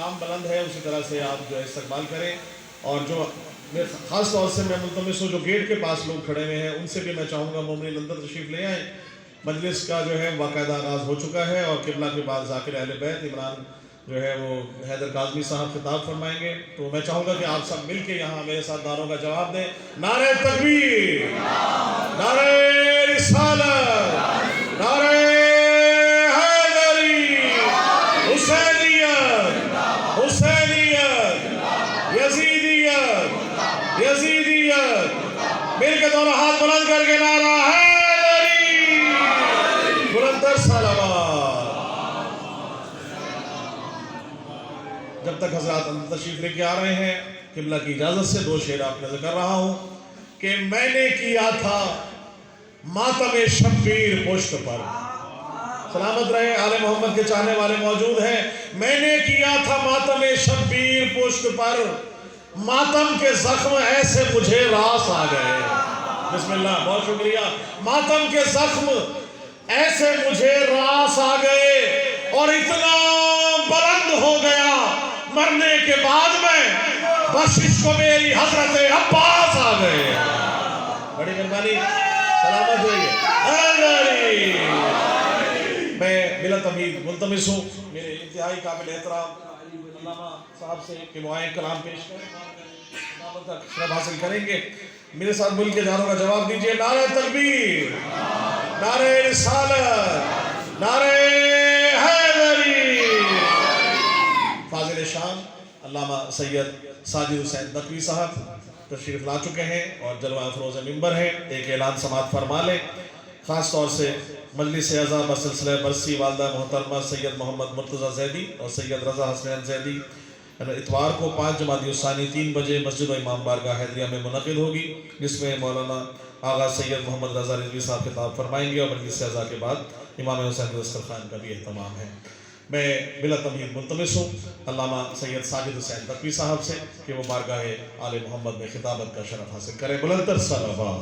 मकाम बुलंद है उसी तरह से आप जो है इस्तकबाल करें। और जो ख़ास तौर से मैं मुल्तमिस हूँ जो गेट के पास लोग खड़े हुए हैं उनसे भी मैं चाहूँगा मोमिन अंदर तशरीफ़ ले आएँ। मजलिस का जो है बाकायदा आगाज़ हो चुका है और किबला के बाद ज़ाकिर अहले बैत इमरान जो है वो हैदर काज़मी साहब खिताब फरमाएंगे। तो मैं चाहूँगा कि आप सब मिल के यहाँ मेरे साथ नारों का जवाब दें। नारे तकबीर, नारे रिसालत, नारे हैदरी, हुसैनियत, हुसैनियत, यजीदियत, यजीदियत। मिल के दोनों हाथ बुलंद करके नारा हैदरी, बुलंदर सलावत। जब तक हजरात अंदर तशरीफ लेके आ रहे हैं, किबला की इजाजत से दो शेर आप नजर कर रहा हूं कि मैंने किया था मातम शब्बीर पुश्त पर। सलामत रहे, आले मोहम्मद के चाहने वाले मौजूद हैं। मैंने किया था मातम शब्बीर पुश्त पर, मातम के जख्म ऐसे मुझे रास आ गए। बिस्मिल्लाह, बहुत शुक्रिया। मातम के जख्म ऐसे मुझे रास आ गए और इतना बुलंद हो गया मरने के बाद में बख्शिश को मेरी हजरत अब्बास आ गए। बड़ी मेहरबानी, सलामत रहिए। मैं बिला तमीद मुल्तमिस हूँ मेरे इंतहाई काबिल एहतराम अल्लामा साहब से कि वो आए कलाम पेश करें, हासिल करेंगे। मेरे साथ मिल के नारों का जवाब दीजिए। नारे तकबीर, नारे रिसालत, नारे हैदरी। फाजिल शान अल्लामा सैयद साजिद हुसैन नकवी साहब तशरीफ ला चुके हैं और जलवा अफरोज़ मिंबर हैं। एक ऐलान समात फरमा लें। ख़ास तौर से मजलिस अज़ा बसिलसिला बरसी वालदा मोहतरमा सैयद मोहम्मद मुर्तज़ा ज़ैदी और सैयद रज़ा हसनैन ज़ैदी इतवार को 5 जमादी उस्सानी 3 बजे मस्जिद इमाम बारगाह हैदरिया में मुनक़िद होगी, जिसमें मौलाना आगा सैयद मोहम्मद रज़ा रिज़वी साहब खिताब फरमाएंगे और मजलिस अज़ा के बाद इमाम हुसैन दस्तरखान का भी एहतमाम है। मैं बिला तमीद मुल्तमिस हूँ अल्लामा सैयद साजिद हुसैन नकवी साहब से कि वो बारगाह आले मोहम्मद में खिताबत का शरफ हासिल करें। बुलंदर सलावत।